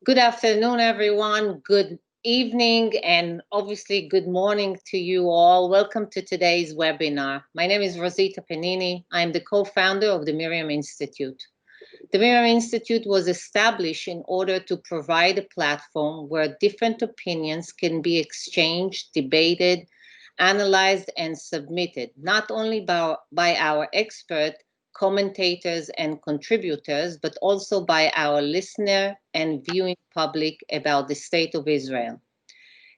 Good afternoon, everyone. Good evening, and obviously good morning to you all. Welcome to today's webinar. My name is Rosita Panini. I'm the co-founder of the MirYam Institute. The MirYam Institute was established in order to provide a platform where different opinions can be exchanged, debated, analyzed, and submitted, not only by our expert commentators and contributors, but also by our listener and viewing public about the state of Israel.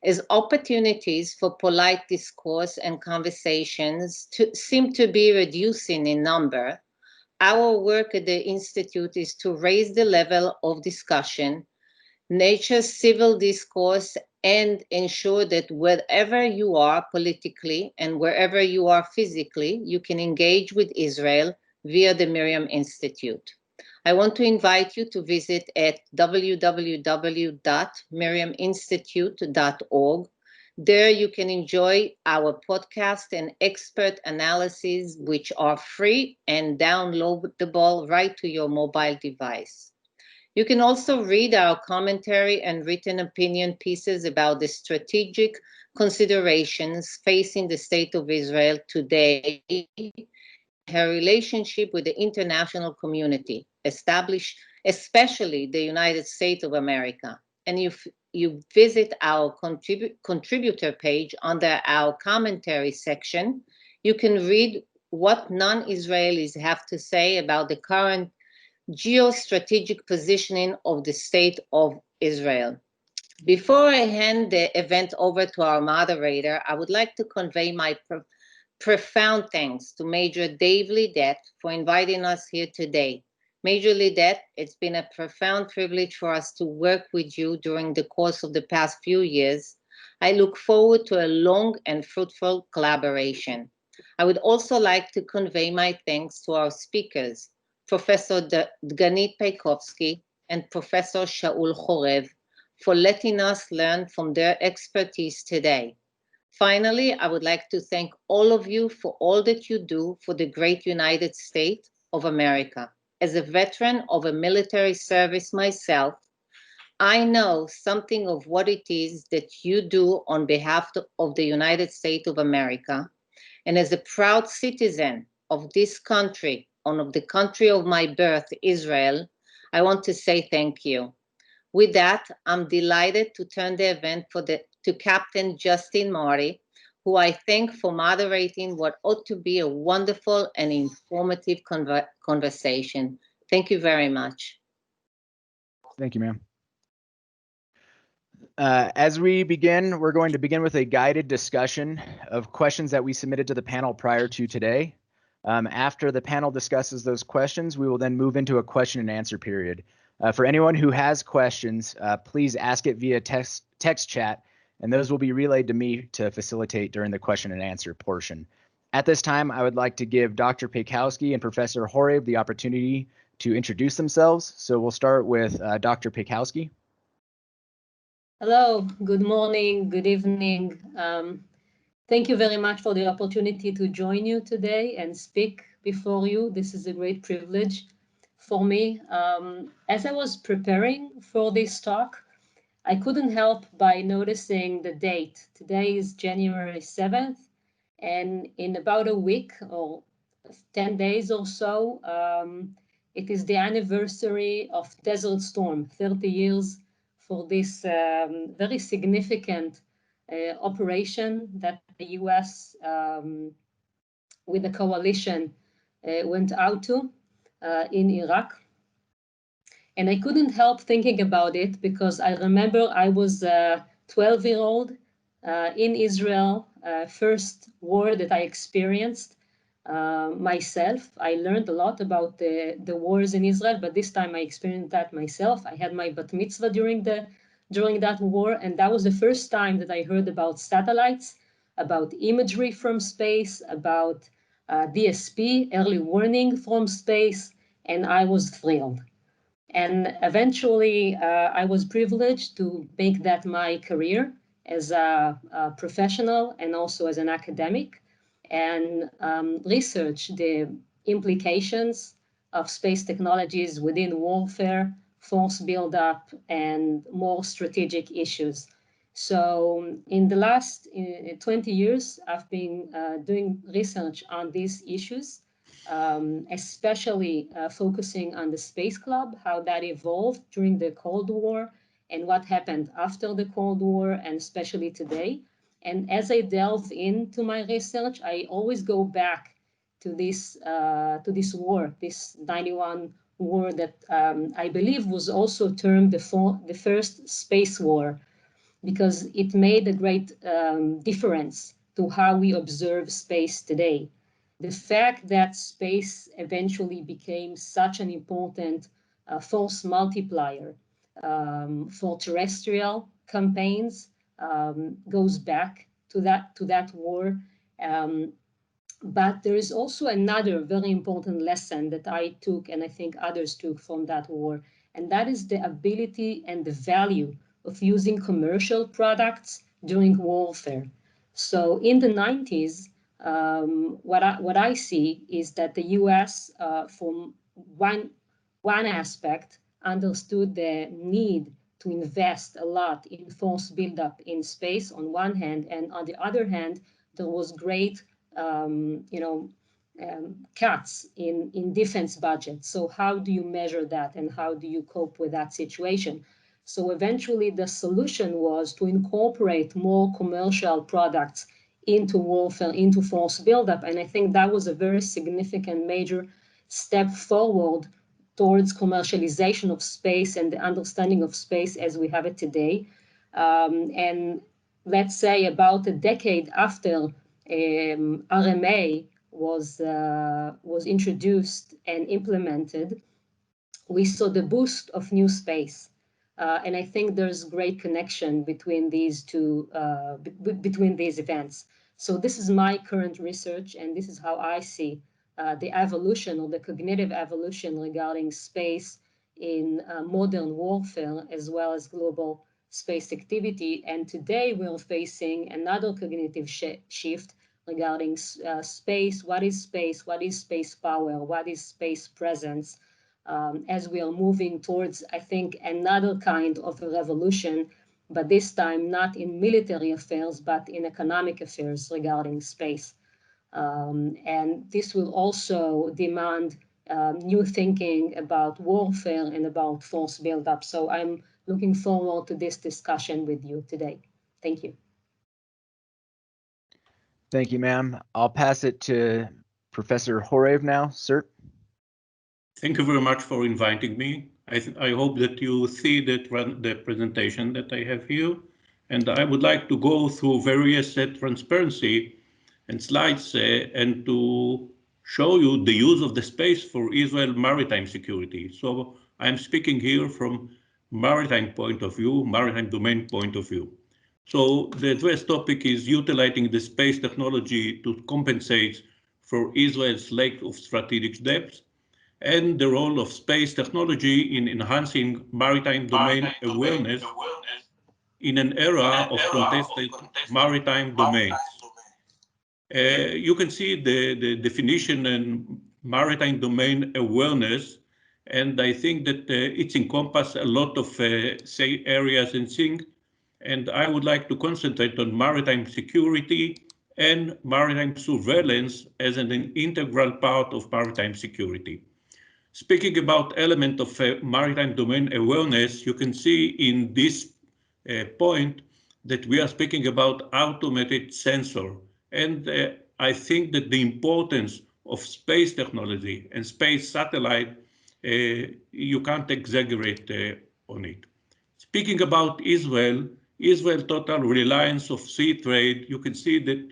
As opportunities for polite discourse and conversations seem to be reducing in number, our work at the Institute is to raise the level of discussion, nurture civil discourse, and ensure that wherever you are politically and wherever you are physically, you can engage with Israel via the MirYam Institute. I want to invite you to visit at www.miryaminstitute.org. There you can enjoy our podcast and expert analyses, which are free and downloadable right to your mobile device. You can also read our commentary and written opinion pieces about the strategic considerations facing the state of Israel today and her relationship with the international community, established especially the United States of America. And if you visit our contributor page under our commentary section, you can read what non-Israelis have to say about the current geostrategic positioning of the state of Israel. Before I hand the event over to our moderator, I would like to convey my profound thanks to Major Dave Lidet for inviting us here today. Major Lidet, it's been a profound privilege for us to work with you during the course of the past few years. I look forward to a long and fruitful collaboration. I would also like to convey my thanks to our speakers, Professor Dganit Peikovsky and Professor Shaul Chorev, for letting us learn from their expertise today. Finally, I would like to thank all of you for all that you do for the great United States of America. As a veteran of a military service myself, I know something of what it is that you do on behalf of the United States of America. And as a proud citizen of this country, of the country of my birth, Israel, I want to say thank you. With that, I'm delighted to turn the event to Captain Justin Marty, who I thank for moderating what ought to be a wonderful and informative conversation. Thank you very much. Thank you, ma'am. As we begin, we're going to begin with a guided discussion of questions that we submitted to the panel prior to today. After the panel discusses those questions, we will then move into a question and answer period. For anyone who has questions, please ask it via text chat, and those will be relayed to me to facilitate during the question and answer portion. At this time, I would like to give Dr. Peikowski and Professor Horeb the opportunity to introduce themselves. So we'll start with Dr. Peikowski. Hello, good morning, good evening. Thank you very much for the opportunity to join you today and speak before you. This is a great privilege for me. As I was preparing for this talk, I couldn't help by noticing the date. Today is January 7th, and in about a week or 10 days or so, it is the anniversary of Desert Storm, 30 years for this very significant operation that the US with the coalition went out to in Iraq. And I couldn't help thinking about it because I remember I was a 12-year-old in Israel, first war that I experienced myself. I learned a lot about the wars in Israel, but this time I experienced that myself. I had my bat mitzvah during that war, and that was the first time that I heard about satellites, about imagery from space, about DSP, early warning from space, and I was thrilled. And eventually, I was privileged to make that my career as a professional and also as an academic, and research the implications of space technologies within warfare force buildup, and more strategic issues. So in the last 20 years, I've been doing research on these issues, especially focusing on the Space Club, how that evolved during the Cold War, and what happened after the Cold War, and especially today. And as I delve into my research, I always go back to this war, this 91 war that I believe was also termed the first space war, because it made a great difference to how we observe space today. The fact that space eventually became such an important force multiplier for terrestrial campaigns goes back to that war. Um, but there is also another very important lesson that I took, and I think others took from that war, and that is the ability and the value of using commercial products during warfare. So in the 90s, what I see is that the US, from one aspect, understood the need to invest a lot in force buildup in space on one hand, and on the other hand, there was great cuts in defense budget. So how do you measure that, and how do you cope with that situation? So eventually the solution was to incorporate more commercial products into warfare, into force buildup. And I think that was a very significant major step forward towards commercialization of space and the understanding of space as we have it today. And let's say about a decade after RMA was introduced and implemented, we saw the boost of new space. And I think there's great connection between these two, between these events. So this is my current research, and this is how I see the evolution, or the cognitive evolution, regarding space in modern warfare as well as global space activity. And today we're facing another cognitive shift regarding space. What is space? What is space power? What is space presence? As we are moving towards, I think, another kind of a revolution, but this time not in military affairs, but in economic affairs regarding space. And this will also demand new thinking about warfare and about force buildup. So I'm looking forward to this discussion with you today. Thank you. Thank you, ma'am. I'll pass it to Professor Horev now, sir. Thank you very much for inviting me. I hope that you see the presentation that I have here. And I would like to go through various transparency and slides and to show you the use of the space for Israel maritime security. So I'm speaking here from maritime point of view, maritime domain point of view. So the address topic is utilizing the space technology to compensate for Israel's lack of strategic depth, and the role of space technology in enhancing maritime domain awareness in an era of contested maritime domains. You can see the definition and maritime domain awareness, and I think that it encompasses a lot of say areas and things, and I would like to concentrate on maritime security and maritime surveillance as an integral part of maritime security. Speaking about element of maritime domain awareness, you can see in this point that we are speaking about automated sensor. And I think that the importance of space technology and space satellite, you can't exaggerate on it. Speaking about Israel total reliance of sea trade, you can see that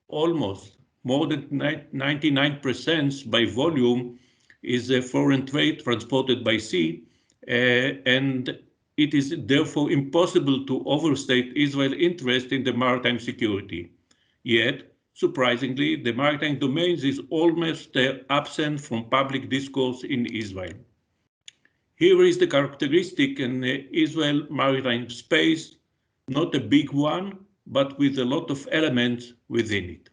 almost more than 99% by volume is a foreign trade transported by sea, and it is therefore impossible to overstate Israel's interest in the maritime security. Yet, surprisingly, the maritime domains is almost absent from public discourse in Israel. Here is the characteristic in Israel maritime space, not a big one, but with a lot of elements within it.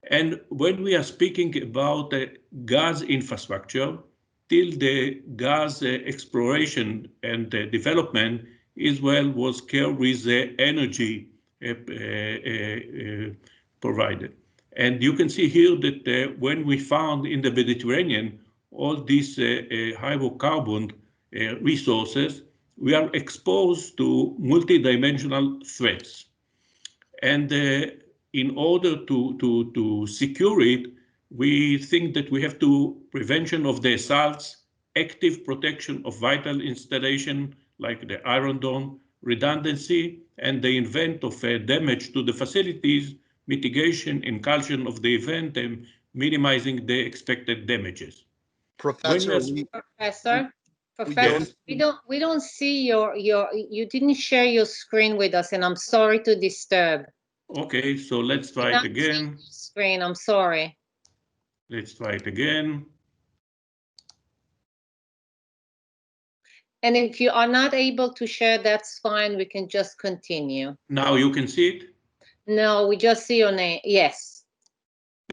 And when we are speaking about gas infrastructure, till the gas exploration and development, Israel was carried with the energy provided. And you can see here that when we found in the Mediterranean all these hydrocarbon resources, we are exposed to multidimensional threats. And in order to secure it, we think that we have to prevention of the assaults, active protection of vital installation like the Iron Dome, redundancy, and the event of damage to the facilities, mitigation and caution of the event, and minimizing the expected damages. Professor, Professor, Yes. we don't see you didn't share your screen with us, and I'm sorry to disturb. Okay, so let's try it again. Screen, I'm sorry. Let's try it again. And if you are not able to share, that's fine. We can just continue. Now you can see it? No, we just see your name. Yes.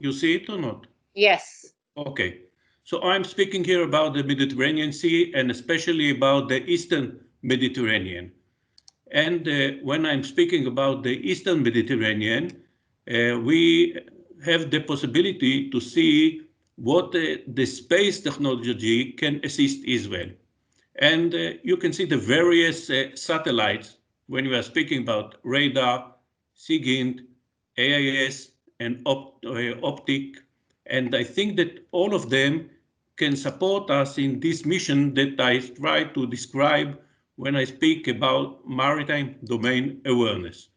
You see it or not? Yes. Okay. So I'm speaking here about the Mediterranean Sea and especially about the Eastern Mediterranean. And when I'm speaking about the Eastern Mediterranean, we have the possibility to see what the space technology can assist Israel. And you can see the various satellites when we are speaking about radar, SIGINT, AIS, and optic. And I think that all of them can support us in this mission that I try to describe when I speak about maritime domain awareness.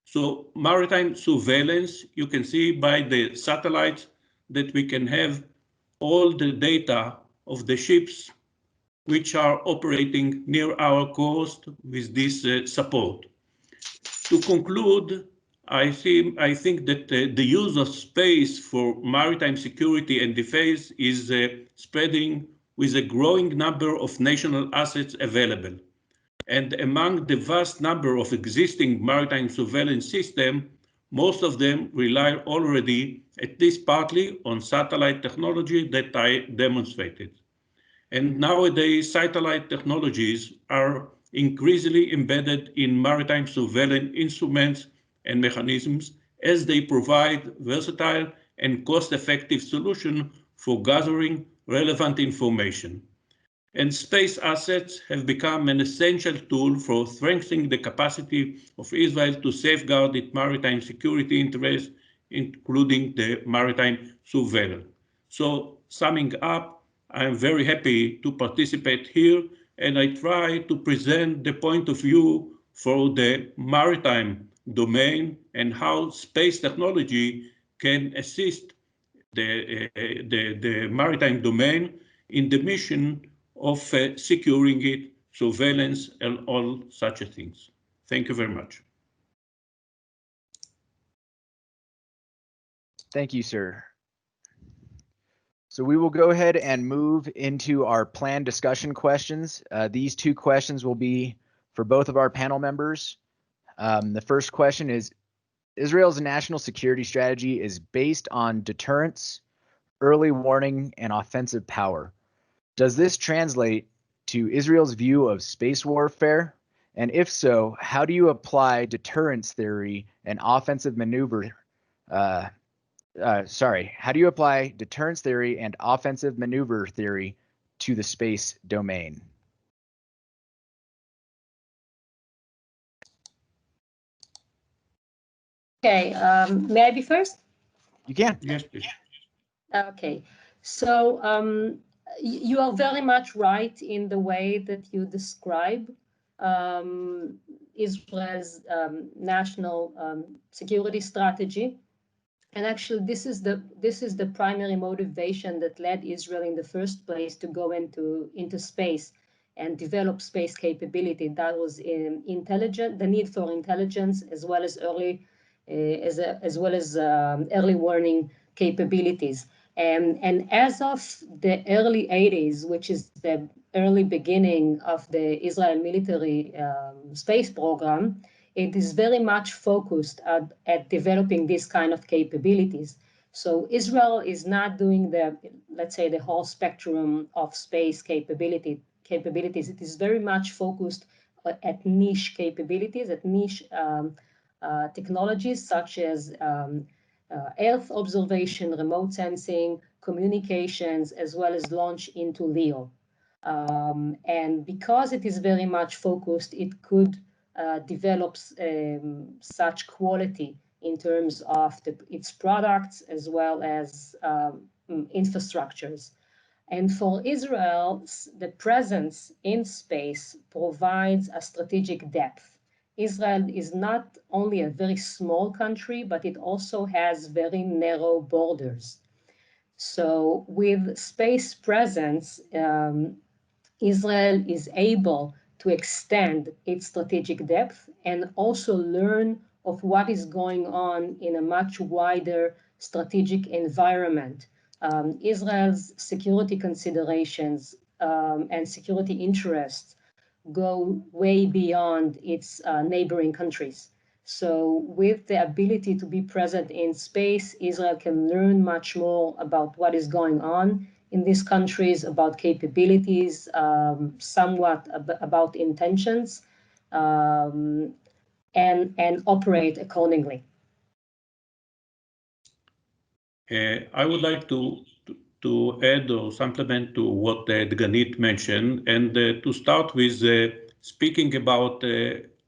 So maritime surveillance, you can see by the satellites that we can have all the data of the ships which are operating near our coast with this support. To conclude, I think that the use of space for maritime security and defense is spreading with a growing number of national assets available. And among the vast number of existing maritime surveillance systems, most of them rely already, at least partly, on satellite technology that I demonstrated. And nowadays, satellite technologies are increasingly embedded in maritime surveillance instruments and mechanisms as they provide versatile and cost-effective solution for gathering relevant information. And space assets have become an essential tool for strengthening the capacity of Israel to safeguard its maritime security interests, including the maritime surveillance. So summing up, I am very happy to participate here, and I try to present the point of view for the maritime domain and how space technology can assist the maritime domain in the mission of securing it, surveillance, and all such things. Thank you very much. Thank you, sir. So we will go ahead and move into our planned discussion questions. These two questions will be for both of our panel members. The first question is, Israel's national security strategy is based on deterrence, early warning, and offensive power. Does this translate to Israel's view of space warfare? And if so, how do you apply deterrence theory and offensive maneuver? How do you apply deterrence theory and offensive maneuver theory to the space domain? Okay, may I be first? You can. Yes, please. Okay, so you are very much right in the way that you describe Israel's national security strategy. And actually, this is the primary motivation that led Israel in the first place to go into space and develop space capability. That was the need for intelligence, as well as early warning capabilities. And as of the early 80s, which is the early beginning of the Israel military space program, it is very much focused at developing these kind of capabilities. So Israel is not doing the, let's say, the whole spectrum of space capabilities. It is very much focused at niche capabilities, at niche technologies such as Earth observation, remote sensing, communications, as well as launch into LEO. And because it is very much focused, it could develop such quality in terms of its products as well as infrastructures. And for Israel, the presence in space provides a strategic depth. Israel is not only a very small country, but it also has very narrow borders. So with space presence, Israel is able to extend its strategic depth and also learn of what is going on in a much wider strategic environment. Israel's security considerations and security interests go way beyond its neighboring countries. So with the ability to be present in space, Israel can learn much more about what is going on in these countries, about capabilities, somewhat about intentions, and operate accordingly. I would like to add or supplement to what Dganit mentioned, and to start with speaking about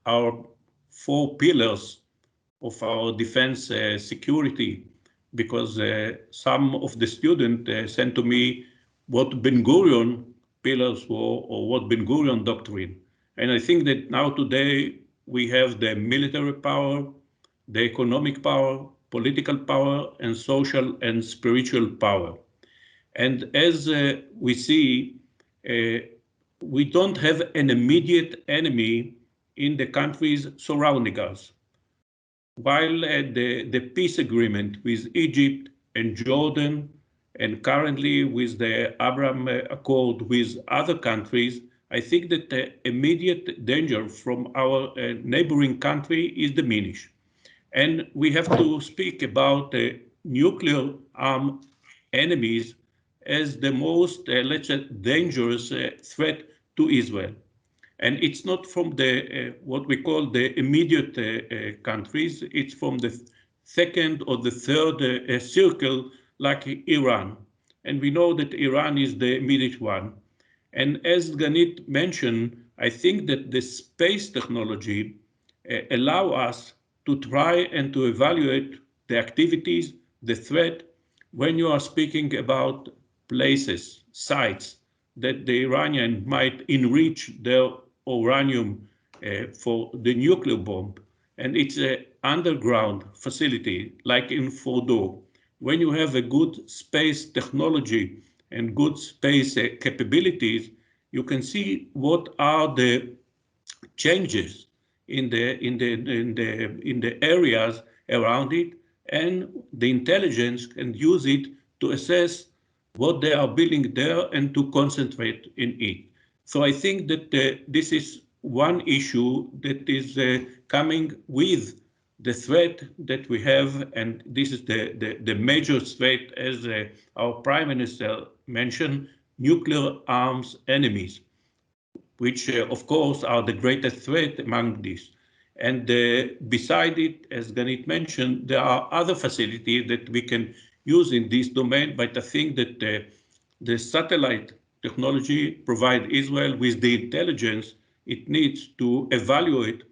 our 4 pillars of our defense security, because some of the students sent to me what Ben Gurion pillars were or what Ben Gurion doctrine. And I think that now today we have the military power, the economic power, political power, and social and spiritual power. And as we see, we don't have an immediate enemy in the countries surrounding us. While the peace agreement with Egypt and Jordan, and currently with the Abraham Accord with other countries, I think that the immediate danger from our neighboring country is diminished. And we have to speak about nuclear armed enemies as the most, let's say, dangerous threat to Israel. And it's not from the what we call the immediate countries, it's from the second or the third circle, like Iran. And we know that Iran is the immediate one. And as Ganit mentioned, I think that the space technology allow us to try and to evaluate the activities, the threat, when you are speaking about places, sites that the Iranian might enrich their uranium for the nuclear bomb. And it's an underground facility like in Fordo. When you have a good space technology and good space capabilities, you can see what are the changes in the areas around it, and the intelligence can use it to assess what they are building there and to concentrate in it. So I think that this is one issue that is coming with the threat that we have, and this is the major threat, as our Prime Minister mentioned, nuclear arms enemies, which of course are the greatest threat among these. And beside it, as Ganit mentioned, there are other facilities that we can use in this domain, but I think that the satellite technology provide Israel with the intelligence it needs to evaluate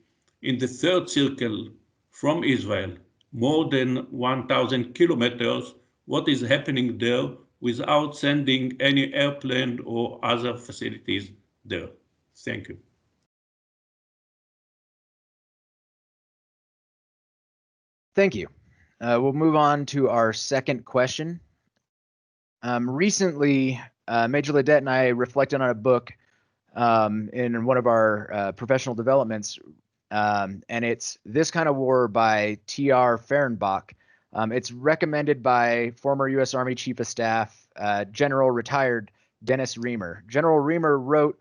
in the third circle from Israel, more than 1,000 kilometers, what is happening there without sending any airplane or other facilities there. Thank you. Thank you. We'll move on to our second question. Recently, Major Ledette and I reflected on a book in one of our professional developments, and it's This Kind of War by T.R. Fehrenbach. It's recommended by former U.S. Army Chief of Staff, General Retired Dennis Reamer. General Reamer wrote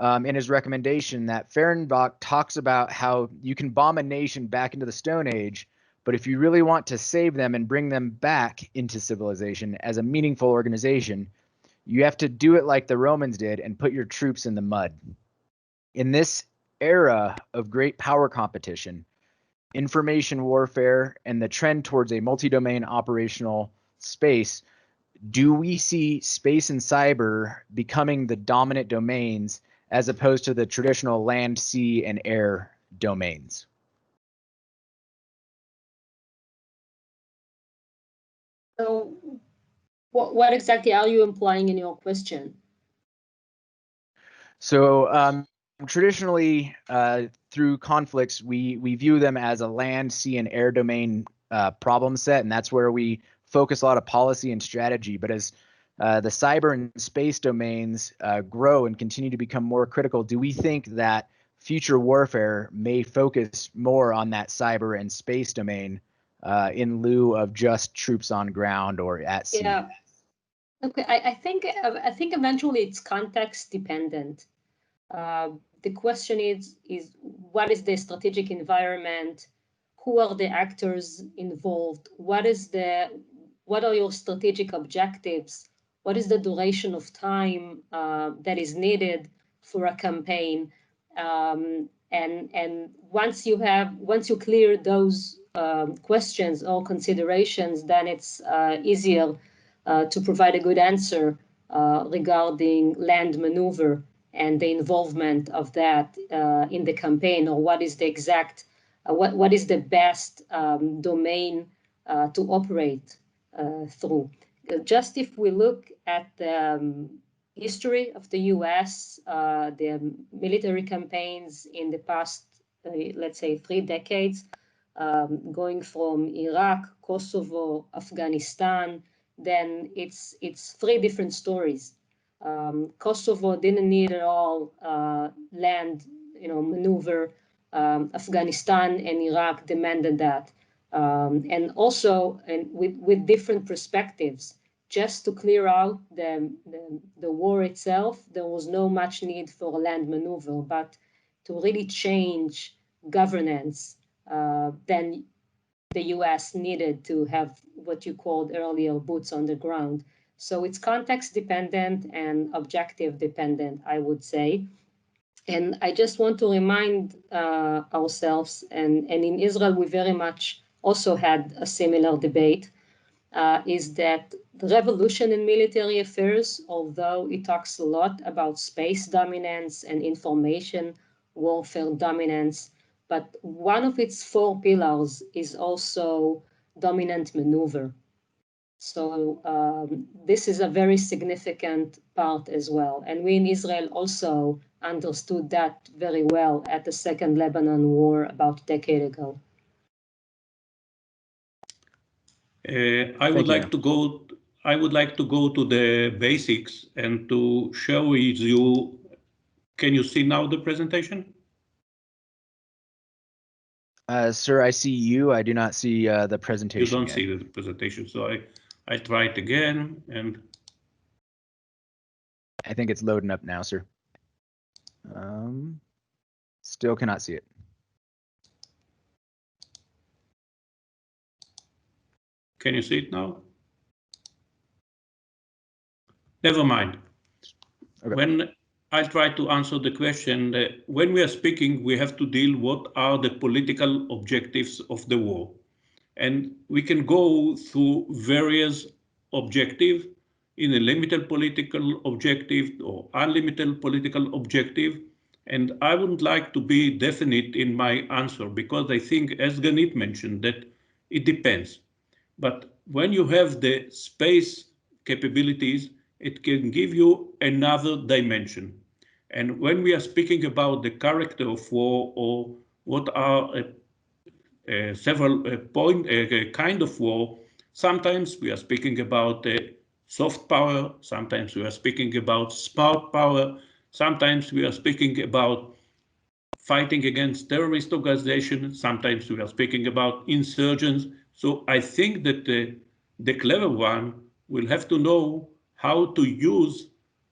in his recommendation that Fehrenbach talks about how you can bomb a nation back into the Stone Age, But if you really want to save them and bring them back into civilization as a meaningful organization, you have to do it like the Romans did and put your troops in the mud. In this era of great power competition, information warfare, and the trend towards a multi-domain operational space, do we see space and cyber becoming the dominant domains as opposed to the traditional land, sea, and air domains? So what exactly are you implying in your question? So traditionally, through conflicts, we view them as a land, sea, and air domain problem set, and that's where we focus a lot of policy and strategy. But as the cyber and space domains grow and continue to become more critical, do we think that future warfare may focus more on that cyber and space domain in lieu of just troops on ground or at sea? Yeah. Okay, I think eventually it's context dependent. The question is what is the strategic environment? Who are the actors involved? What are your strategic objectives? What is the duration of time that is needed for a campaign? And once you clear those questions or considerations, then it's easier to provide a good answer regarding land maneuver and the involvement of that in the campaign, or what is the exact, what is the best domain to operate through. Just if we look at the history of the US, the military campaigns in the past, let's say 3 decades, going from Iraq, Kosovo, Afghanistan, then it's 3 different stories. Kosovo didn't need at all land, maneuver. Afghanistan and Iraq demanded that, and also with different perspectives. Just to clear out the war itself, there was no much need for a land maneuver, but to really change governance, then the US needed to have what you called earlier boots on the ground. So it's context dependent and objective dependent, I would say. And I just want to remind ourselves, and in Israel, we very much also had a similar debate, is that the revolution in military affairs, although it talks a lot about space dominance and information warfare dominance, but one of its 4 pillars is also dominant maneuver. So this is a very significant part as well. And we in Israel also understood that very well at the Second Lebanon War about a decade ago. I would like to go to the basics and to share with you. Can you see now the presentation? Sir, I see you. I do not see the presentation. You don't yet. see the presentation, so I try it again, and I think it's loading up now, sir. Still cannot see it. can you see it now? Never mind. Okay. When I try to answer the question, when we are speaking, we have to deal what are the political objectives of the war. And we can go through various objectives in a limited political objective or unlimited political objective. And I wouldn't like to be definite in my answer because I think, as Ganit mentioned, that it depends. But when you have the space capabilities, it can give you another dimension. And when we are speaking about the character of war or what are several kind of war, sometimes we are speaking about soft power, sometimes we are speaking about smart power, sometimes we are speaking about fighting against terrorist organizations, sometimes we are speaking about insurgents. So I think that the clever one will have to know how to use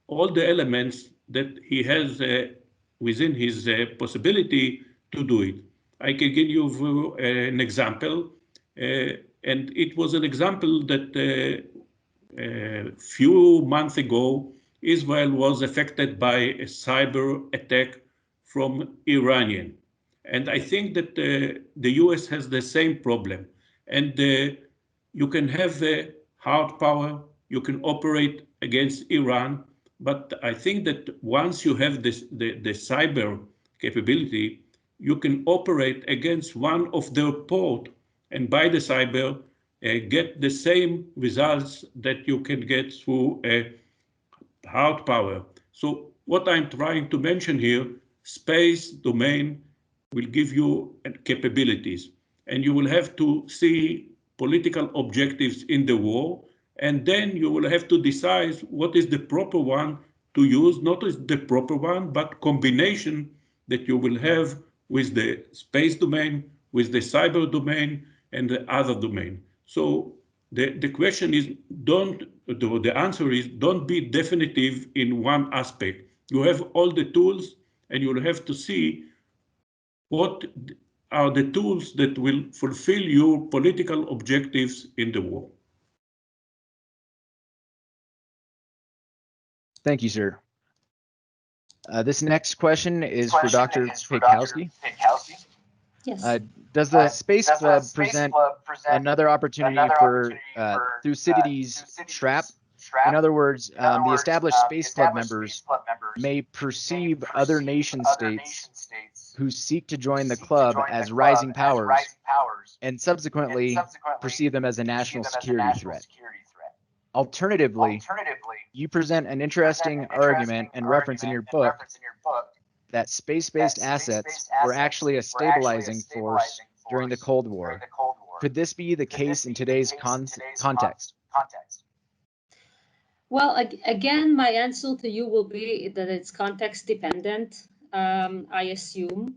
all the elements that he has within his possibility to do it. I can give you an example. And it was an example that a few months ago, Israel was affected by a cyber attack from Iranian. And I think that the US has the same problem. And you can have hard power, you can operate against Iran, but I think that once you have the cyber capability, you can operate against one of their port and by the cyber get the same results that you can get through hard power. So what I'm trying to mention here, space domain will give you capabilities, and you will have to see political objectives in the war, and then you will have to decide what is the proper one to use, not as the proper one, but combination that you will have with the space domain, with the cyber domain, and the other domain. So the question is, the answer is, don't be definitive in one aspect. You have all the tools, and you'll have to see what are the tools that will fulfill your political objectives in the war. Thank you, sir. This next question is for Dr. Pikowski. Yes. Does the Space Club present another opportunity for Thucydides' trap? In other words, the established Space Club members may perceive other nation states who seek to join the club as rising powers and subsequently perceive them as a national security threat. Alternatively, you present an interesting argument and reference in your book that space-based assets were actually a stabilizing force during the Cold War. Could this be the case in today's context? Well, again, my answer to you will be that it's context dependent, I assume.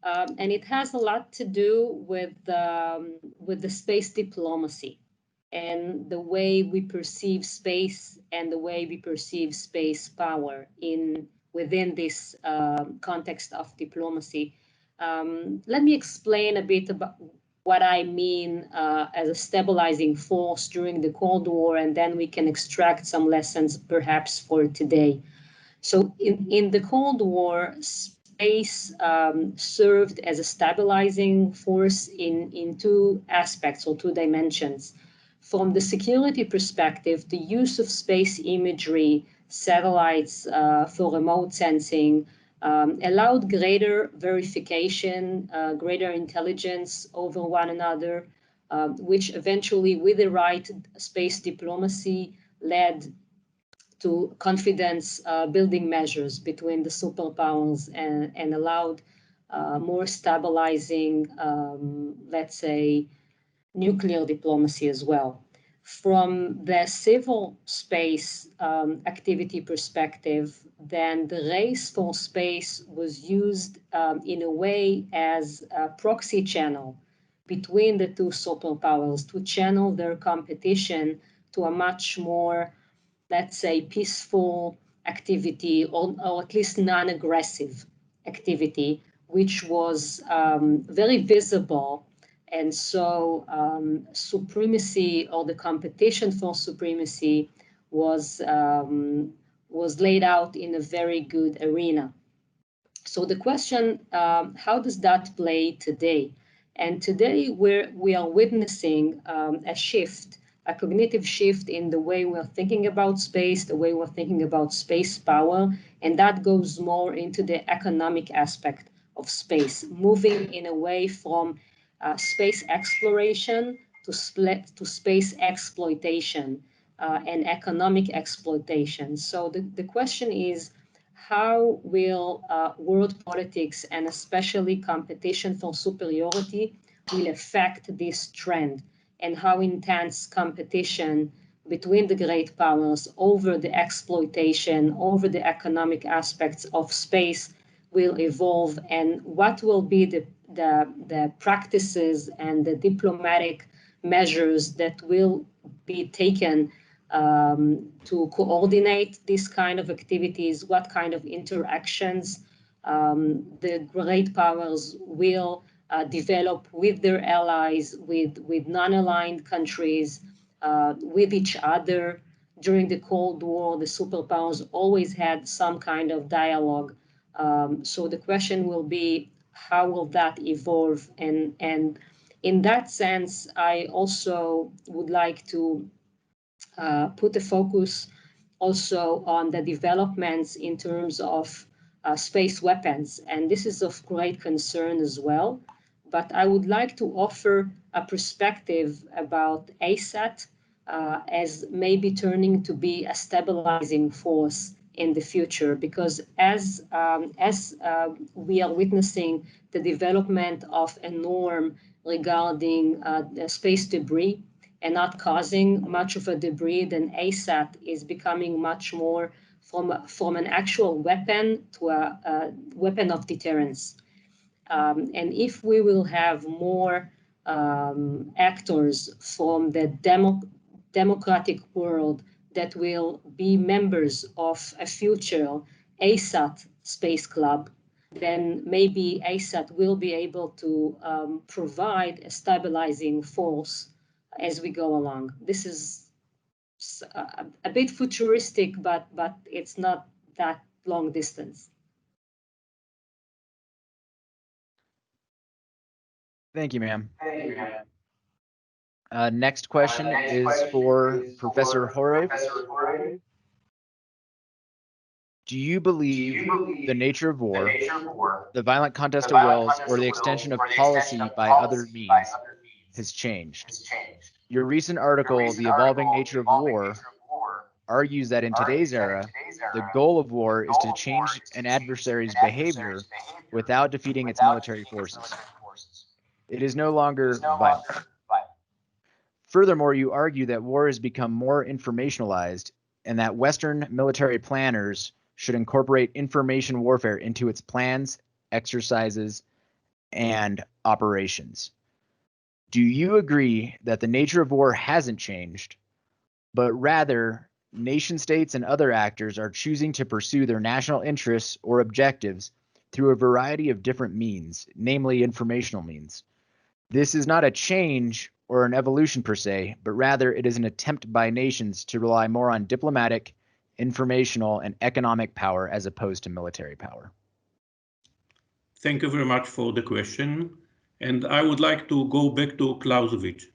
And it has a lot to do with the space diplomacy and the way we perceive space and the way we perceive space power within this context of diplomacy. Let me explain a bit about what I mean as a stabilizing force during the Cold War, and then we can extract some lessons perhaps for today. So in the Cold War, space served as a stabilizing force in two aspects or two dimensions. From the security perspective, the use of space imagery, satellites for remote sensing, allowed greater verification, greater intelligence over one another, which eventually, with the right space diplomacy, led to confidence building measures between the superpowers and allowed more stabilizing, let's say, nuclear diplomacy as well. From the civil space activity perspective, then the race for space was used in a way as a proxy channel between the two superpowers to channel their competition to a much more, let's say, peaceful activity or at least non-aggressive activity, which was very visible. And so supremacy or the competition for supremacy was laid out in a very good arena. So the question, how does that play today? And today we are witnessing a shift, a cognitive shift in the way we're thinking about space, the way we're thinking about space power, and that goes more into the economic aspect of space, moving in a way from space exploration to space exploitation and economic exploitation. So the question is, how will world politics and especially competition for superiority will affect this trend, and how intense competition between the great powers over the exploitation, over the economic aspects of space will evolve, and what will be the practices and the diplomatic measures that will be taken to coordinate these kind of activities, what kind of interactions the great powers will develop with their allies, with non-aligned countries, with each other. During the Cold War, the superpowers always had some kind of dialogue. So the question will be, how will that evolve? And in that sense, I also would like to put a focus also on the developments in terms of space weapons. And this is of great concern as well. But I would like to offer a perspective about ASAT as maybe turning to be a stabilizing force in the future, because as we are witnessing the development of a norm regarding space debris, and not causing much of a debris, then ASAT is becoming much more from an actual weapon to a weapon of deterrence. And if we will have more actors from the democratic world that will be members of a future ASAT space club, then maybe ASAT will be able to provide a stabilizing force as we go along. This is a bit futuristic, but it's not that long distance. Thank you, ma'am. Next question is for Professor Horev. Do you believe the nature of war, the violent contest of wills, or the extension of policy by other means has changed? Your recent article, The Evolving Nature of War, argues that in today's era, the goal of war is to change an adversary's behavior without defeating its military forces. It is no longer violent. Furthermore, you argue that war has become more informationalized and that Western military planners should incorporate information warfare into its plans, exercises, and operations. Do you agree that the nature of war hasn't changed, but rather nation states and other actors are choosing to pursue their national interests or objectives through a variety of different means, namely informational means? This is not a change or an evolution per se, but rather it is an attempt by nations to rely more on diplomatic, informational, and economic power as opposed to military power. Thank you very much for the question. And I would like to go back to Clausewitz.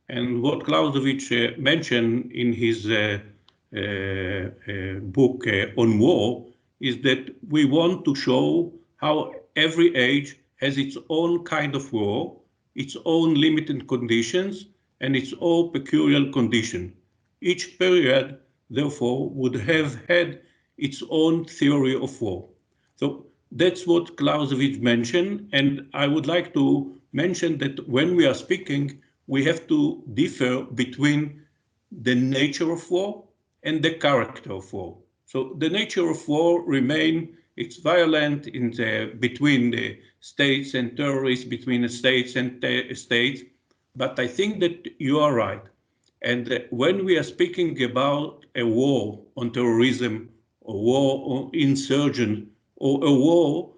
And what Clausewitz mentioned in his book on war is that we want to show how every age has its own kind of war, its own limited conditions, and its own peculiar condition. Each period, therefore, would have had its own theory of war. So that's what Clausewitz mentioned, and I would like to mention that when we are speaking, we have to differ between the nature of war and the character of war. So the nature of war remain, it's violent between the states and terrorists, between the states and states, but I think that you are right. And when we are speaking about a war on terrorism, or war on insurgent, or a war,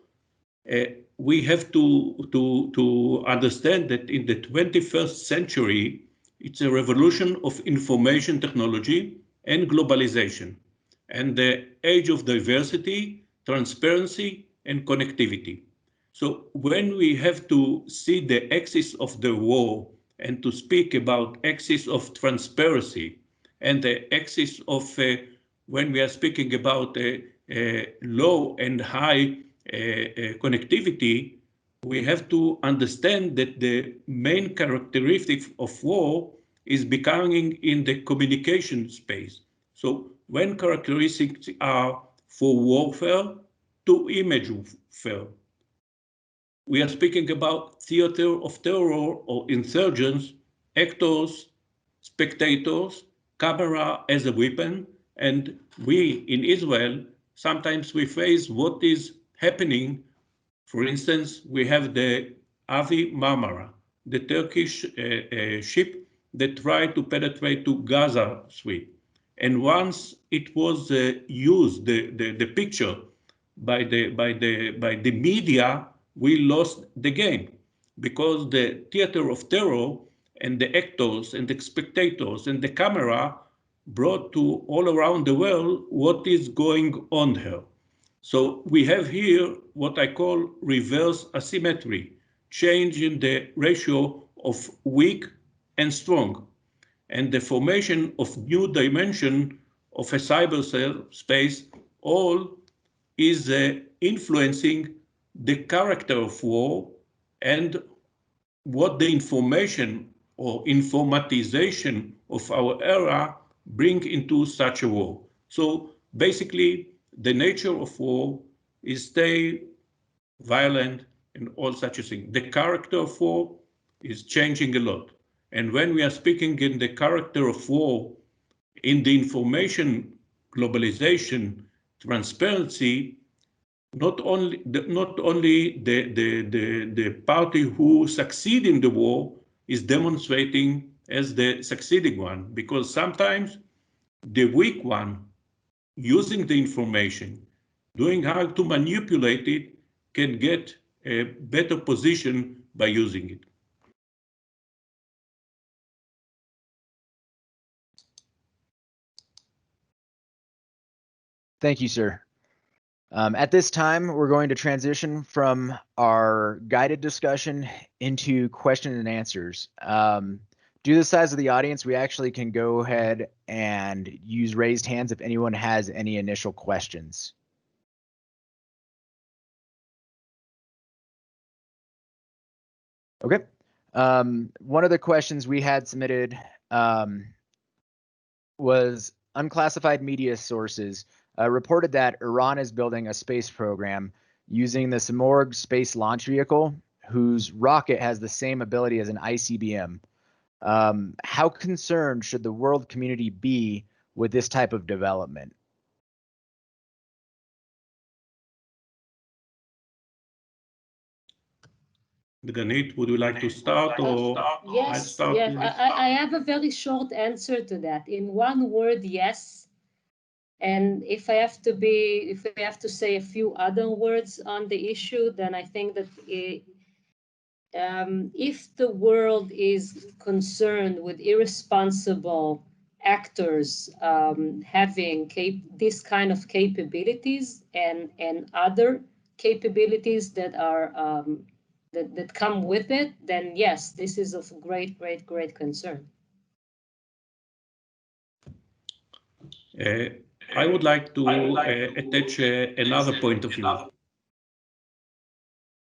we have to understand that in the 21st century, it's a revolution of information technology and globalization, and the age of diversity, transparency, and connectivity. So when we have to see the axis of the war and to speak about axis of transparency and the axis of when we are speaking about low and high connectivity, we have to understand that the main characteristic of war is becoming in the communication space. So when characteristics are for warfare to image warfare, we are speaking about theater of terror or insurgents, actors, spectators, camera as a weapon, and we in Israel, sometimes we face what is happening. For instance, we have the Avi Marmara, the Turkish ship that tried to penetrate to Gaza Strip. And once it was used, the picture by the media, we lost the game. because the theater of terror and the actors and the spectators and the camera brought to all around the world what is going on here. So we have here what I call reverse asymmetry, change in the ratio of weak and strong, and the formation of new dimension of a cyber space, all is influencing the character of war and what the information or informatization of our era bring into such a war. So basically, the nature of war is stay violent and all such a thing. The character of war is changing a lot. And when we are speaking in the character of war, in the information globalization, transparency, not only the party who succeed in the war is demonstrating as the succeeding one, because sometimes the weak one using the information, doing how to manipulate it, can get a better position by using it. Thank you, sir. At this time, we're going to transition from our guided discussion into question and answers. Due to the size of the audience, we actually can go ahead and use raised hands if anyone has any initial questions. Okay. One of the questions we had submitted was unclassified media sources reported that Iran is building a space program using the Simorgh space launch vehicle, whose rocket has the same ability as an ICBM. How concerned should the world community be with this type of development? Ganit, would you like to start, or I'll Yes, start? yes. I have a very short answer to that. In one word, yes. And if I have to say a few other words on the issue, then I think that if the world is concerned with irresponsible actors having this kind of capabilities and other capabilities that are that come with it, then yes, this is of great concern. I would like to attach another point of view.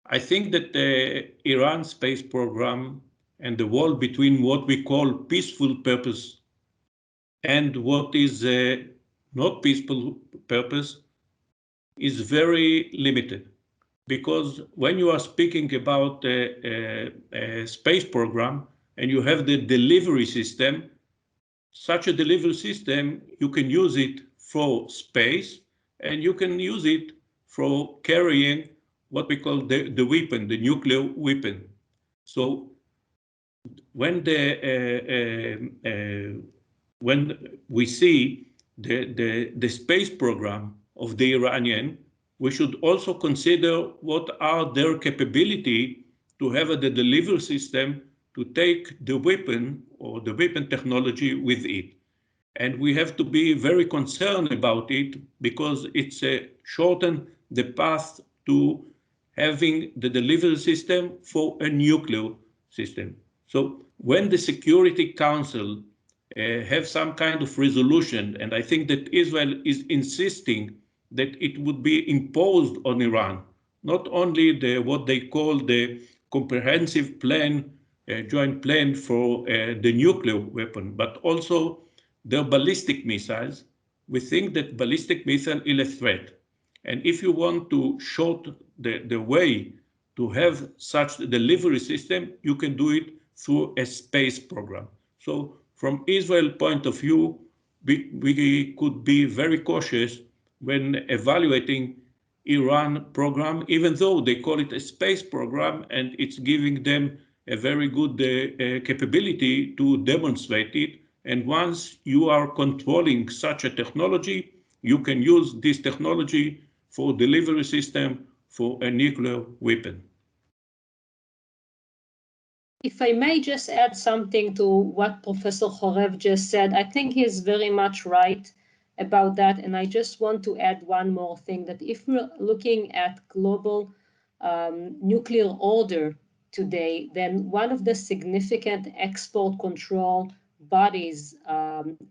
I think that the Iran space program and the wall between what we call peaceful purpose and what is not peaceful purpose is very limited. Because when you are speaking about a space program and you have the delivery system, such a delivery system, you can use it for space and you can use it for carrying what we call the weapon, the nuclear weapon. So when when we see the space program of the Iranian, we should also consider what are their capability to have the delivery system to take the weapon or the weapon technology with it. And we have to be very concerned about it because it's shorten the path to having the delivery system for a nuclear system. So when the Security Council have some kind of resolution, and I think that Israel is insisting that it would be imposed on Iran, not only what they call the comprehensive plan, joint plan for the nuclear weapon, but also their ballistic missiles. We think that ballistic missile is a threat. And if you want to short the way to have such delivery system, you can do it through a space program. So from Israel point of view, we could be very cautious when evaluating Iran program, even though they call it a space program and it's giving them a very good capability to demonstrate it. And once you are controlling such a technology, you can use this technology for delivery system for a nuclear weapon. If I may just add something to what Professor Horev just said, I think he's very much right about that. And I just want to add one more thing, that if we're looking at global nuclear order today, then one of the significant export control bodies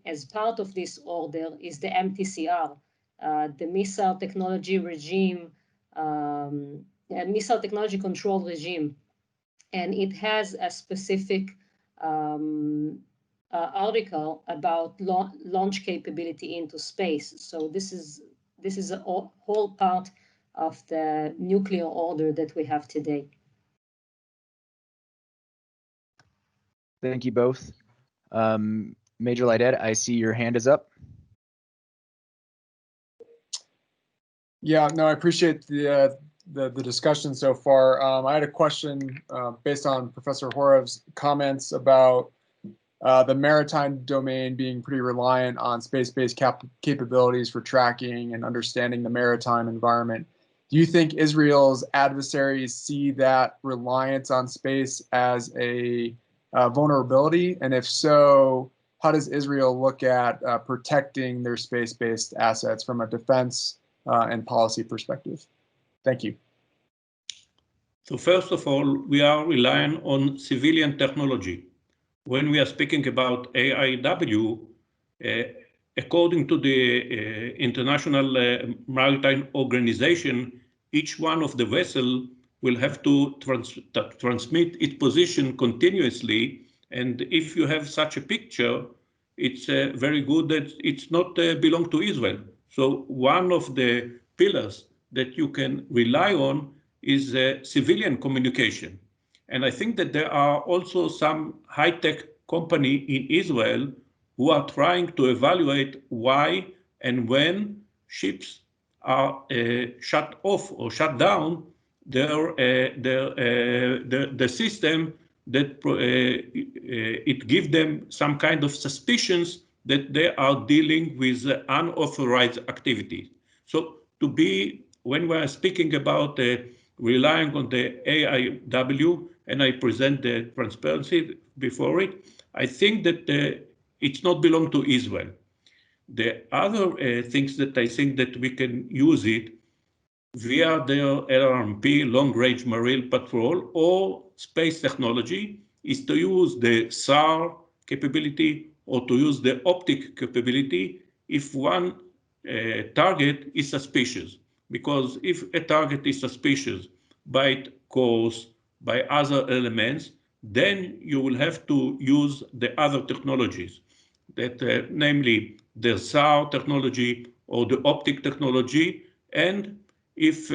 as part of this order is the MTCR, the Missile Technology Regime, Missile Technology Control Regime. And it has a specific article about launch capability into space. So this is a whole part of the nuclear order that we have today. Thank you both. Major Lidet, I see your hand is up. Yeah, no, I appreciate the discussion so far. I had a question based on Professor Horev's comments about the maritime domain being pretty reliant on space-based capabilities for tracking and understanding the maritime environment. Do you think Israel's adversaries see that reliance on space as a vulnerability? And if so, how does Israel look at protecting their space-based assets from a defense and policy perspective? Thank you. So first of all, we are relying on civilian technology. When we are speaking about AIW, according to the International Maritime Organization, each one of the vessels will have to transmit its position continuously. And if you have such a picture, it's very good that it's not belong to Israel. So one of the pillars that you can rely on is civilian communication. And I think that there are also some high-tech company in Israel who are trying to evaluate why and when ships are shut off or shut down, the system that it gives them some kind of suspicions that they are dealing with unauthorized activity. So when we are speaking about relying on the AIW, and I present the transparency before it, I think that it's not belong to Israel. The other things that I think that we can use it via the LRMP, Long Range Marine Patrol, or space technology, is to use the SAR capability or to use the optic capability if one target is suspicious. Because if a target is suspicious by its course, by other elements, then you will have to use the other technologies, that namely the SAR technology or the optic technology. And if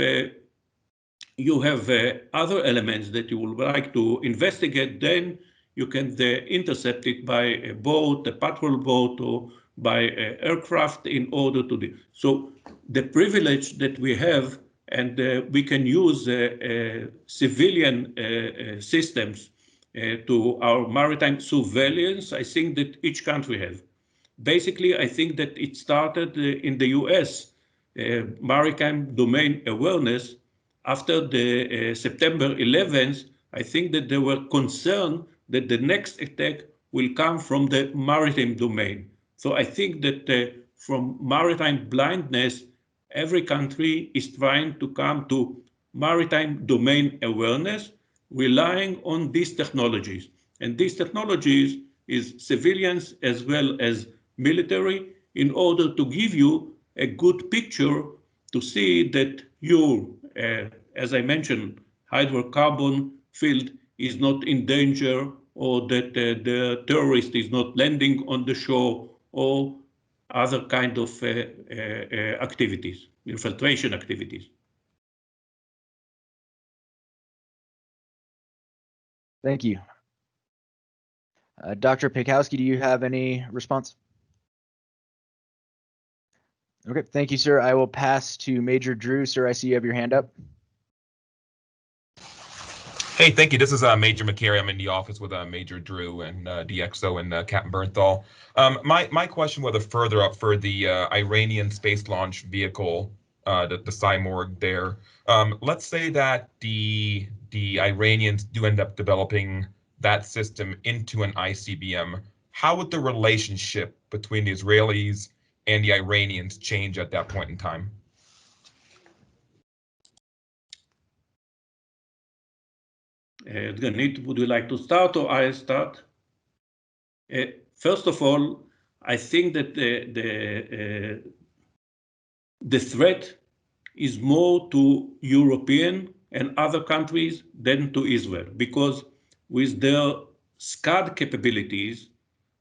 you have other elements that you would like to investigate, then you can intercept it by a boat, a patrol boat, or by aircraft in order to do. So the privilege that we have, and we can use civilian systems to our maritime surveillance, I think that each country has. Basically, I think that it started in the US, maritime domain awareness. After the September 11th, I think that they were concerned that the next attack will come from the maritime domain. So I think that from maritime blindness, every country is trying to come to maritime domain awareness, relying on these technologies. And these technologies is civilians as well as military, in order to give you a good picture to see that your, as I mentioned, hydrocarbon field is not in danger, or that the terrorist is not landing on the shore, or other kind of activities, infiltration activities. Thank you. Dr. Pikowski, do you have any response? Okay, thank you, sir. I will pass to Major Drew. Sir, I see you have your hand up. Hey, thank you. This is Major McCary. I'm in the office with Major Drew and DXO and Captain Bernthal. My question was a further up for the Iranian space launch vehicle, the Simorgh there. Let's say that the Iranians do end up developing that system into an ICBM, how would the relationship between the Israelis and the Iranians change at that point in time? Ganit, would you like to start or I start? First of all, I think that the threat is more to European and other countries than to Israel, because with their Scud capabilities,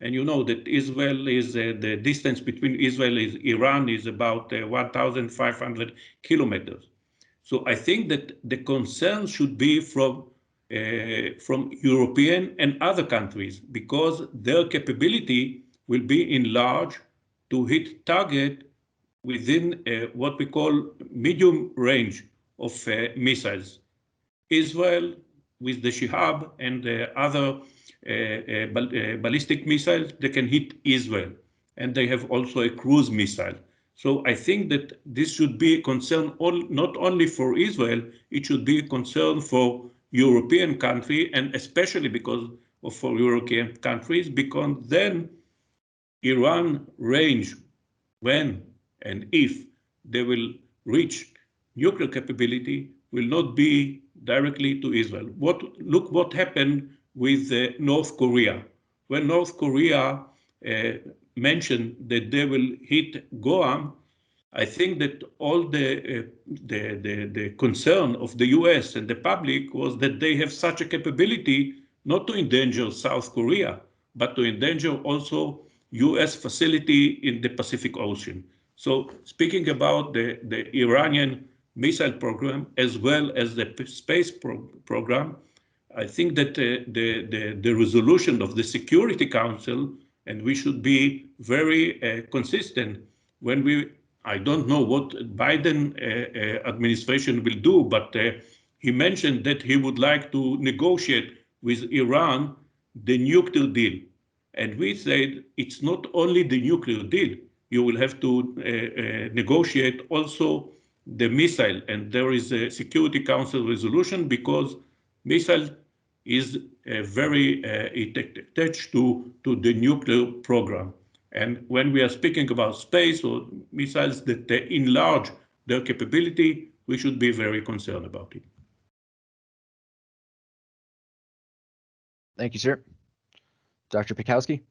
and you know that Israel is the distance between Israel and Iran is about 1,500 kilometers. So I think that the concern should be from European and other countries, because their capability will be enlarged to hit target within what we call medium range of missiles. Israel with the Shihab and other ballistic missiles, they can hit Israel. And they have also a cruise missile. So I think that this should be a concern not only for Israel, it should be a concern for European countries, and especially because of for European countries, because then Iran range, when and if they will reach nuclear capability, will not be directly to Israel. Look what happened with North Korea. When North Korea mentioned that they will hit Guam, I think that all the concern of the US and the public was that they have such a capability not to endanger South Korea, but to endanger also US facility in the Pacific Ocean. So speaking about the Iranian missile program as well as the space program, I think that the resolution of the Security Council, and we should be very consistent when I don't know what Biden administration will do, but he mentioned that he would like to negotiate with Iran the nuclear deal. And we said it's not only the nuclear deal, you will have to negotiate also the missile. And there is a Security Council resolution because missile is very attached to the nuclear program. And when we are speaking about space or missiles that enlarge their capability, we should be very concerned about it. Thank you, sir. Dr. Pikowski?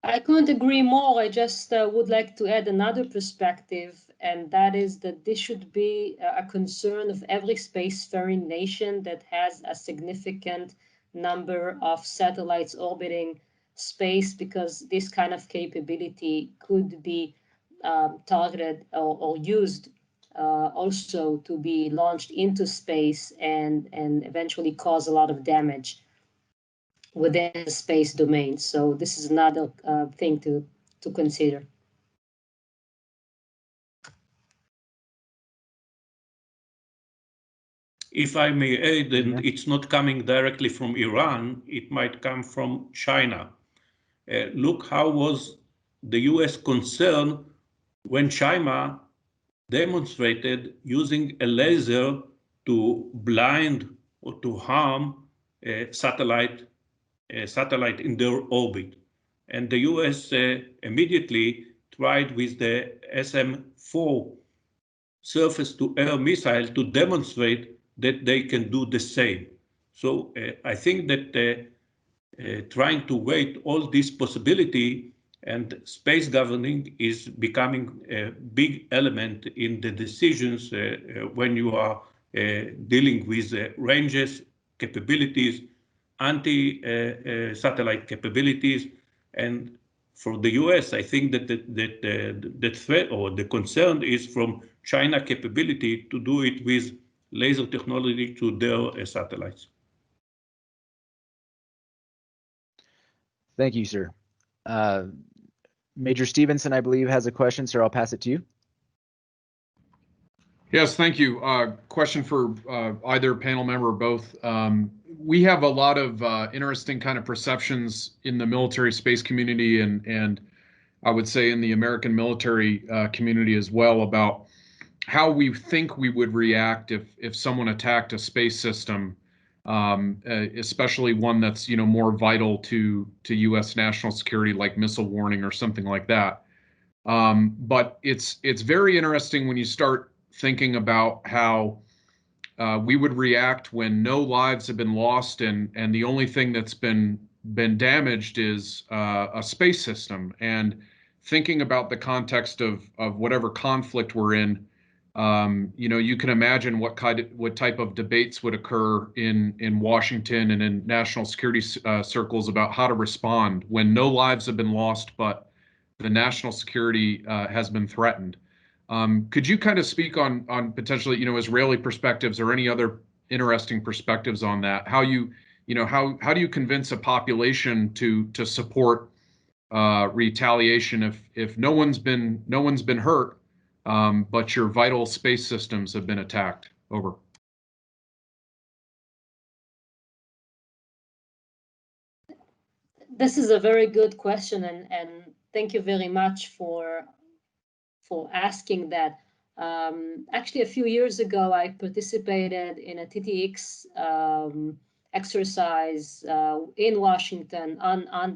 I couldn't agree more. I just would like to add another perspective, and that is that this should be a concern of every spacefaring nation that has a significant number of satellites orbiting space, because this kind of capability could be targeted or used also to be launched into space and eventually cause a lot of damage within the space domain. So this is another thing to consider. If I may add, then it's not coming directly from Iran, it might come from China. Look how was the US concerned when China demonstrated using a laser to blind or to harm a satellite in their orbit. And the US immediately tried with the SM-4 surface-to-air missile to demonstrate that they can do the same. So I think that trying to weigh all this possibility and space governing is becoming a big element in the decisions when you are dealing with ranges, capabilities, anti-satellite capabilities. And for the US, I think that the threat or the concern is from China capability to do it with laser technology to their satellites. Thank you, sir. Major Stevenson, I believe, has a question, sir. I'll pass it to you. Yes, thank you. Question for either panel member or both. We have a lot of interesting kind of perceptions in the military space community and I would say in the American military community as well about how we think we would react if someone attacked a space system especially one that's more vital to U.S. national security, like missile warning or something like that. But it's very interesting when you start thinking about how we would react when no lives have been lost and the only thing that's been damaged is a space system. And thinking about the context of whatever conflict we're in, you can imagine what type of debates would occur in Washington and in national security circles about how to respond when no lives have been lost, but the national security has been threatened. Could you kind of speak on potentially, Israeli perspectives or any other interesting perspectives on that? How do you convince a population to support retaliation if no one's been hurt, but your vital space systems have been attacked? Over. This is a very good question, and thank you very much for asking that. Actually, a few years ago, I participated in a TTX exercise in Washington on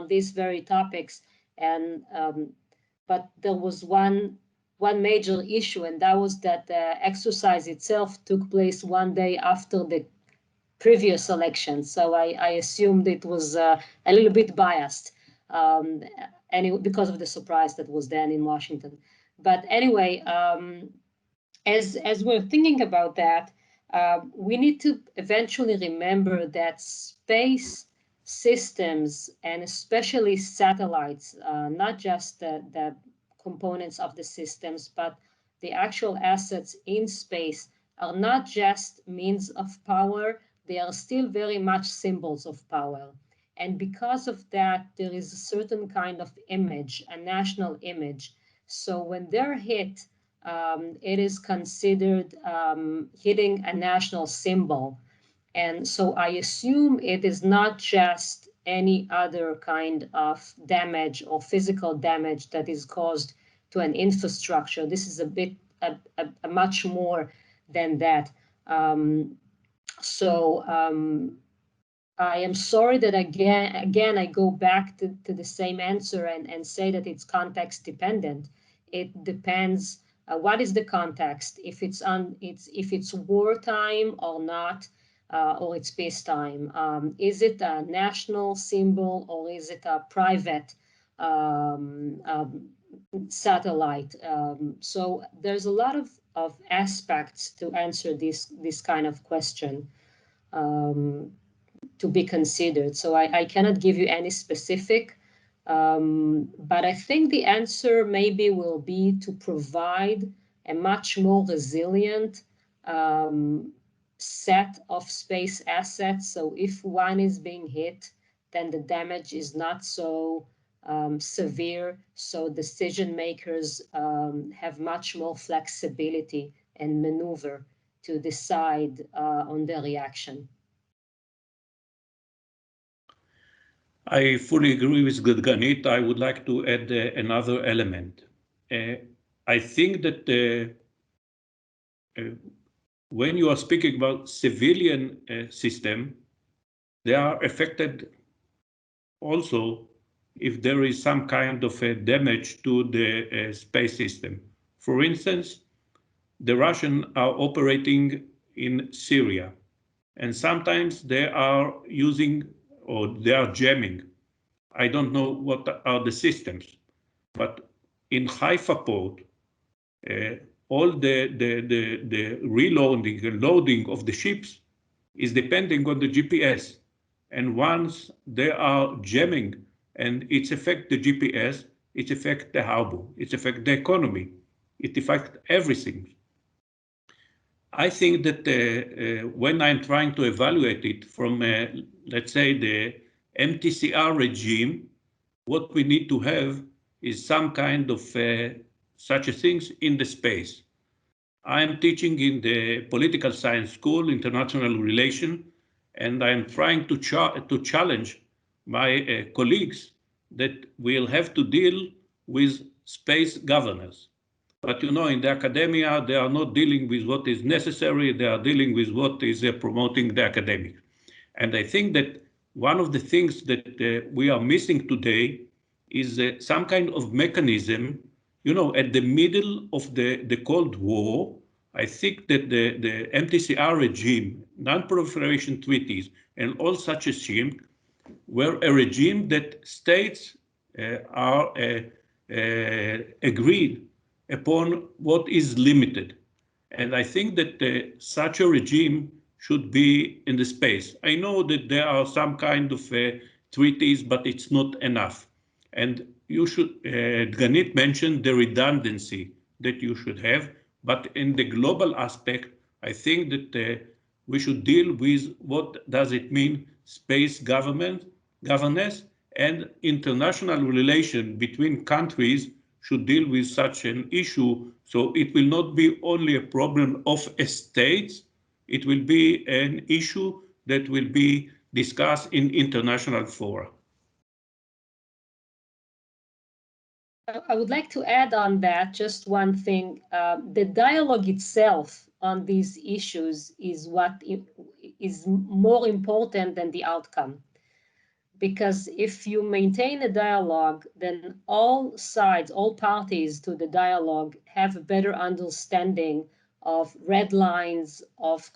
these very topics, and but there was one major issue, and that was that the exercise itself took place one day after the previous election. So I assumed it was a little bit biased, because of the surprise that was then in Washington. But anyway, as we're thinking about that, we need to eventually remember that space systems, and especially satellites, not just the components of the systems, but the actual assets in space, are not just means of power, they are still very much symbols of power. And because of that, there is a certain kind of image, a national image. So when they're hit, it is considered hitting a national symbol. And so I assume it is not just any other kind of damage or physical damage that is caused to an infrastructure. This is a much more than that. I am sorry that again I go back to the same answer and say that it's context dependent. It depends what is the context, if it's wartime or not, or it's peacetime. Is it a national symbol or is it a private satellite? So there's a lot of aspects to answer this kind of question. To be considered. So I cannot give you any specific, but I think the answer maybe will be to provide a much more resilient set of space assets. So if one is being hit, then the damage is not so severe. So decision makers have much more flexibility and maneuver to decide on their reaction. I fully agree with Gudganit. I would like to add another element. I think that when you are speaking about civilian system, they are affected also if there is some kind of damage to the space system. For instance, the Russians are operating in Syria, and sometimes they are using or they are jamming. I don't know what are the systems, but in Haifa port, all the reloading and loading of the ships is depending on the GPS. And once they are jamming and it affects the GPS, it affects the harbor, it affects the economy, it affects everything. I think that when I'm trying to evaluate it from, let's say, the MTCR regime, what we need to have is some kind of such a things in the space. I'm teaching in the political science school, international relation, and I'm trying to challenge my colleagues that we'll have to deal with space governance. But you know, in the academia, they are not dealing with what is necessary. They are dealing with what is promoting the academic. And I think that one of the things that we are missing today is some kind of mechanism. You know, at the middle of the Cold War, I think that the MTCR regime, non-proliferation treaties, and all such regimes were a regime that states are agreed upon what is limited. And I think that such a regime should be in the space. I know that there are some kind of treaties, but it's not enough. And you should, Ganit mentioned the redundancy that you should have, but in the global aspect, I think that we should deal with what does it mean space governance, and international relation between countries should deal with such an issue. So it will not be only a problem of states, it will be an issue that will be discussed in international fora. I would like to add on that just one thing. The dialogue itself on these issues is what is more important than the outcome. Because if you maintain a dialogue, then all sides, all parties to the dialogue have a better understanding of red lines, of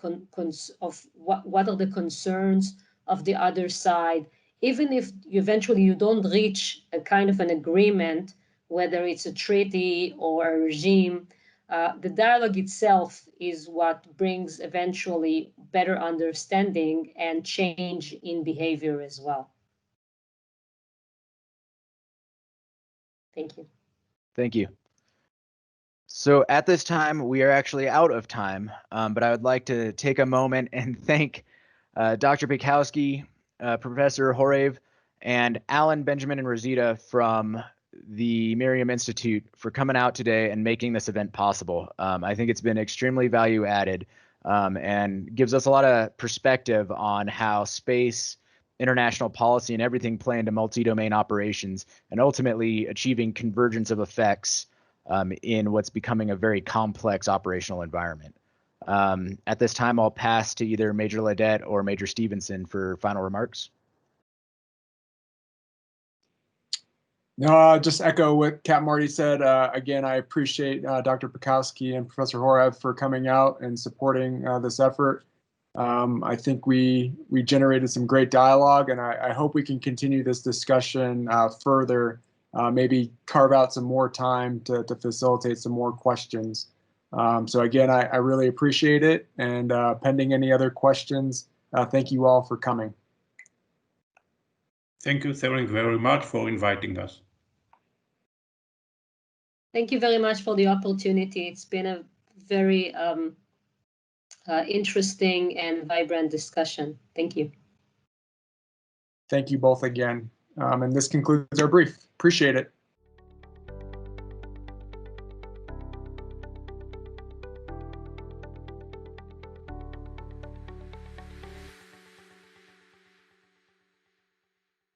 what are the concerns of the other side. Even if eventually you don't reach a kind of an agreement, whether it's a treaty or a regime, the dialogue itself is what brings eventually better understanding and change in behavior as well. Thank you. Thank you. So at this time, we are actually out of time, but I would like to take a moment and thank Dr. Pikowski, Professor Horev, and Alan, Benjamin, and Rosita from the MirYam Institute for coming out today and making this event possible. I think it's been extremely value added and gives us a lot of perspective on how space, international policy, and everything play into multi-domain operations and ultimately achieving convergence of effects in what's becoming a very complex operational environment. At this time, I'll pass to either Major Ledette or Major Stevenson for final remarks. No, just echo what Cap Marty said. Again, I appreciate Dr. Pikowski and Professor Horev for coming out and supporting this effort. I think we generated some great dialogue, and I hope we can continue this discussion further, maybe carve out some more time to facilitate some more questions. So again, I really appreciate it, and pending any other questions, thank you all for coming. Thank you very much for inviting us. Thank you very much for the opportunity. It's been a very interesting and vibrant discussion. Thank you. Thank you both again. And this concludes our brief. Appreciate it.